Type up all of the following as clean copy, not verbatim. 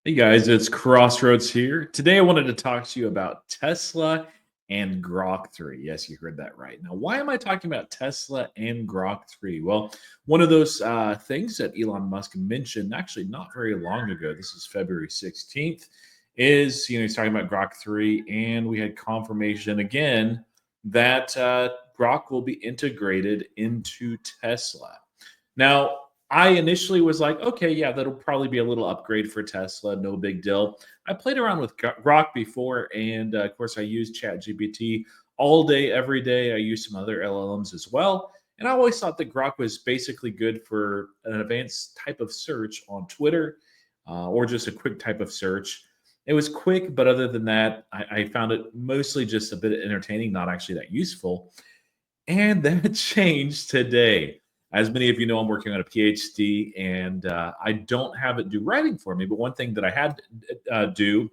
Hey guys, it's Crossroads here. Today I wanted to talk to you about Tesla and Grok 3. Yes, you heard that right. Now, why am I talking about Tesla and Grok 3? Well, one of those things that Elon Musk mentioned actually not very long ago, this is February 16th, is, he's talking about Grok 3, and we had confirmation again that Grok will be integrated into Tesla. Now, I initially was like, okay, yeah, that'll probably be a little upgrade for Tesla, no big deal. I played around with Grok before, and of course, I use ChatGPT all day, every day. I use some other LLMs as well. And I always thought that Grok was basically good for an advanced type of search on Twitter or just a quick type of search. It was quick, but other than that, I found it mostly just a bit entertaining, not actually that useful. And that changed today. As many of you know, I'm working on a PhD, and I don't have it do writing for me. But one thing that I had do,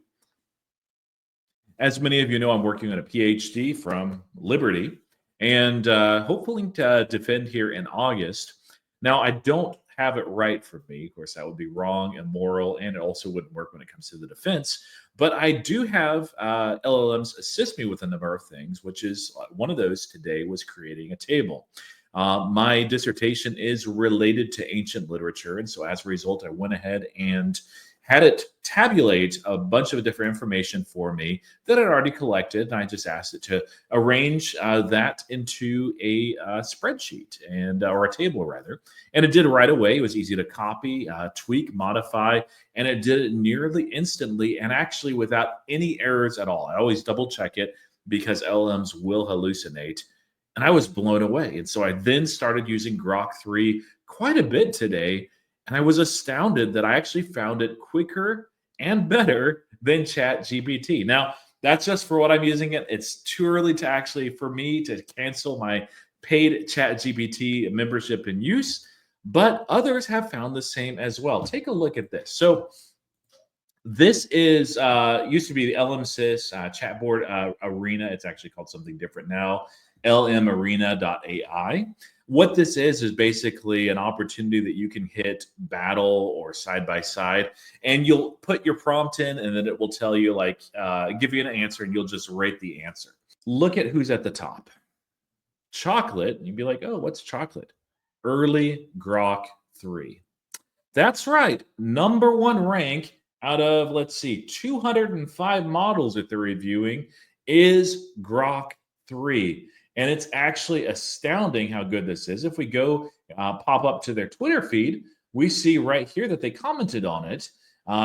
as many of you know, I'm working on a PhD from Liberty, and hopefully to defend here in August. Now, I don't have it right for me. Of course, that would be wrong, immoral, and it also wouldn't work when it comes to the defense. But I do have LLMs assist me with a number of things, which is one of those today was creating a table. My dissertation is related to ancient literature. And so as a result, I went ahead and had it tabulate a bunch of different information for me that I'd already collected. And I just asked it to arrange that into a spreadsheet and or a table rather. And it did right away. It was easy to copy, tweak, modify, and it did it nearly instantly and actually without any errors at all. I always double check it because LLMs will hallucinate. And I was blown away. And so I then started using Grok 3 quite a bit today. And I was astounded that I actually found it quicker and better than ChatGPT. Now, that's just for what I'm using it. It's too early to actually for me to cancel my paid ChatGPT membership and use, but others have found the same as well. Take a look at this. So this is used to be the LMSys chatboard arena. It's actually called something different now, lmarena.ai. What this is basically an opportunity that you can hit battle or side by side, and you'll put your prompt in, and then it will tell you, like, give you an answer, and you'll just rate the answer. Look at who's at the top. Chocolate. You'd be like, oh, what's chocolate? Early Grok 3. That's right. Number one rank out of, let's see, 205 models that they're reviewing is Grok 3. And it's actually astounding how good this is. If we go pop up to their Twitter feed, we see right here that they commented on it.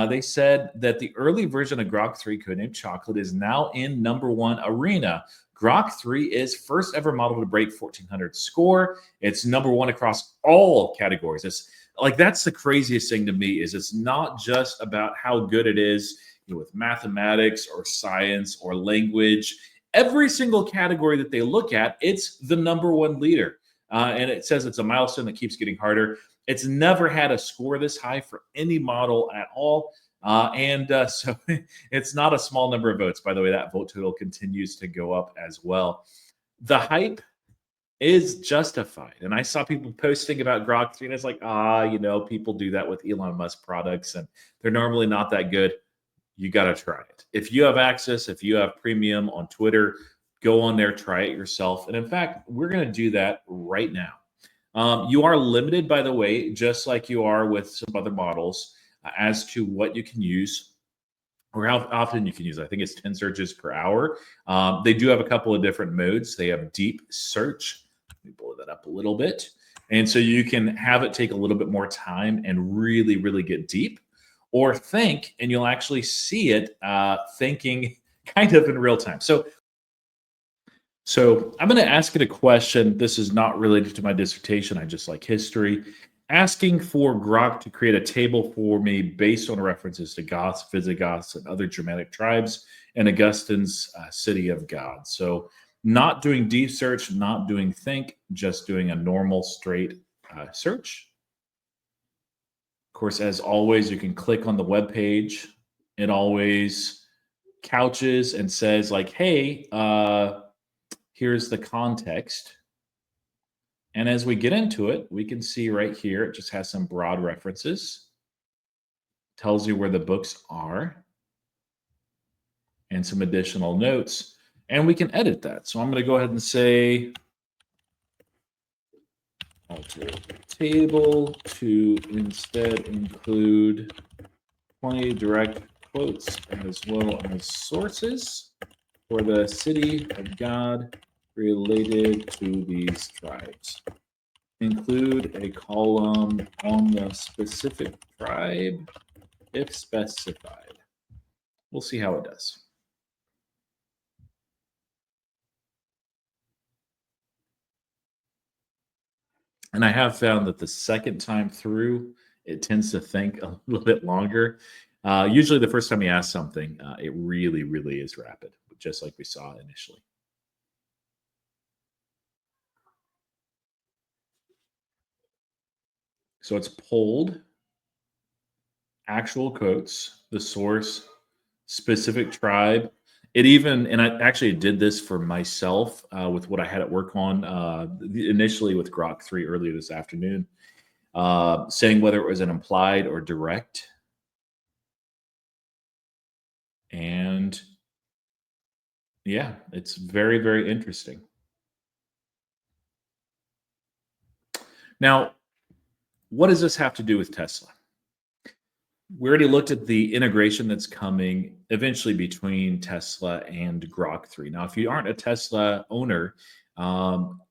They said that the early version of Grok 3, codenamed Chocolate, is now in number one arena. Grok 3 is first ever model to break 1400 score. It's number one across all categories. It's like that's the craziest thing to me is it's not just about how good it is with mathematics or science or language. Every single category that they look at, it's the number one leader. And it says it's a milestone that keeps getting harder. It's never had a score this high for any model at all. So it's not a small number of votes. By the way, that vote total continues to go up as well. The hype is justified. And I saw people posting about Grok 3, and it's like, people do that with Elon Musk products, and they're normally not that good. You got to try it. If you have access, if you have premium on Twitter, go on there, try it yourself. And in fact, we're going to do that right now. You are limited, by the way, just like you are with some other models, as to what you can use or how often you can use it. I think it's 10 searches per hour. They do have a couple of different modes. They have deep search. Let me blow that up a little bit. And so you can have it take a little bit more time and really, really get deep, or think, and you'll actually see it thinking kind of in real time. So I'm going to ask it a question. This is not related to my dissertation. I just like history. Asking for Grok to create a table for me based on references to Goths, Visigoths, and other Germanic tribes and Augustine's city of God. So not doing deep search, not doing think, just doing a normal straight search. Of course, as always, you can click on the web page. It always couches and says like, hey, here's the context. And as we get into it, we can see right here, it just has some broad references tells you where the books are, and some additional notes. And we can edit that. So I'm going to go ahead and say alter table to instead include 20 direct quotes as well as sources for the city of God related to these tribes. Include a column on the specific tribe if specified. We'll see how it does. And I have found that the second time through, it tends to think a little bit longer. Usually, the first time you ask something, it really, really is rapid, just like we saw initially. So it's pulled actual quotes, the source, specific tribe. It even, and I actually did this for myself with what I had at work on initially with Grok 3 earlier this afternoon, saying whether it was an implied or direct. And yeah, it's very, very interesting. Now, what does this have to do with Tesla? We already looked at the integration that's coming eventually between Tesla and Grok 3. Now, if you aren't a Tesla owner,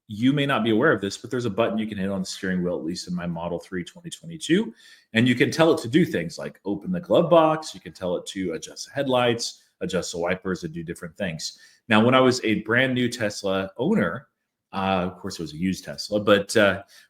you may not be aware of this, but there's a button you can hit on the steering wheel, at least in my Model 3 2022. And you can tell it to do things like open the glove box. You can tell it to adjust the headlights, adjust the wipers, and do different things. Now, when I was a brand new Tesla owner, of course, it was a used Tesla, but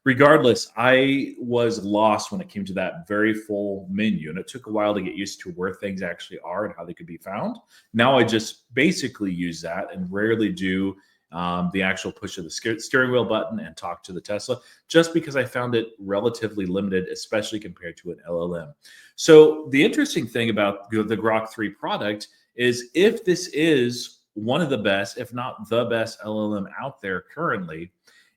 regardless, I was lost when it came to that very full menu. And it took a while to get used to where things actually are and how they could be found. Now I just basically use that and rarely do the actual push of the steering wheel button and talk to the Tesla, just because I found it relatively limited, especially compared to an LLM. So the interesting thing about the Grok 3 product is if this is one of the best, if not the best LLM out there currently,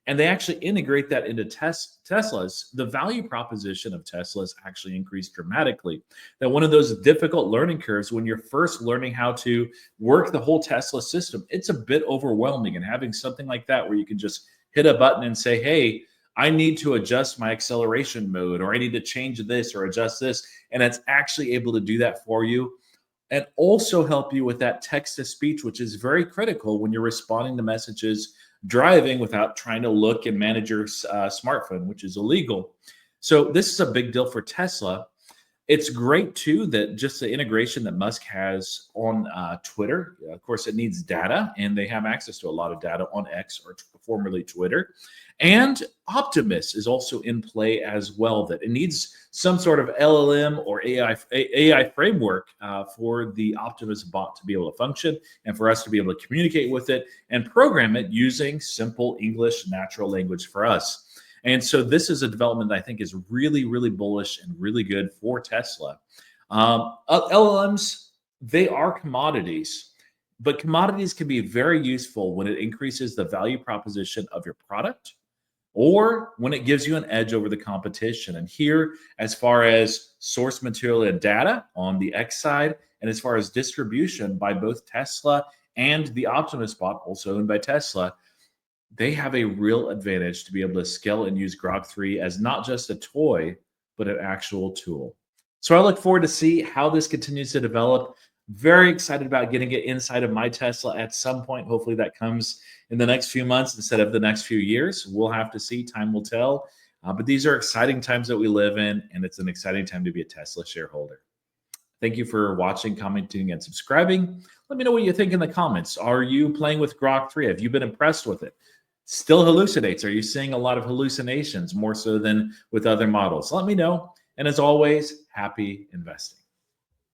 and they actually integrate that into Teslas, the value proposition of Teslas actually increased dramatically. That one of those difficult learning curves when you're first learning how to work the whole Tesla system, it's a bit overwhelming. And having something like that where you can just hit a button and say, hey, I need to adjust my acceleration mode, or I need to change this or adjust this, and it's actually able to do that for you and also help you with that text to speech, which is very critical when you're responding to messages driving without trying to look and manage your smartphone, which is illegal. So this is a big deal for Tesla. It's great too that just the integration that Musk has on Twitter. Of course, it needs data, and they have access to a lot of data on X, or formerly Twitter. And Optimus is also in play as well. That it needs some sort of LLM or AI framework for the Optimus bot to be able to function, and for us to be able to communicate with it and program it using simple English natural language for us. And so this is a development that I think is really, really bullish and really good for Tesla. LLMs, they are commodities, but commodities can be very useful when it increases the value proposition of your product, or when it gives you an edge over the competition. And here, as far as source material and data on the X side, and as far as distribution by both Tesla and the Optimus bot, also owned by Tesla, they have a real advantage to be able to scale and use Grok 3 as not just a toy, but an actual tool. So I look forward to see how this continues to develop. Very excited about getting it inside of my Tesla at some point. Hopefully that comes in the next few months instead of the next few years. We'll have to see. Time will tell. But these are exciting times that we live in, and it's an exciting time to be a Tesla shareholder. Thank you for watching, commenting, and subscribing. Let me know what you think in the comments. Are you playing with Grok 3? Have you been impressed with it? Still hallucinates? Are you seeing a lot of hallucinations more so than with other models? Let me know. And as always, happy investing.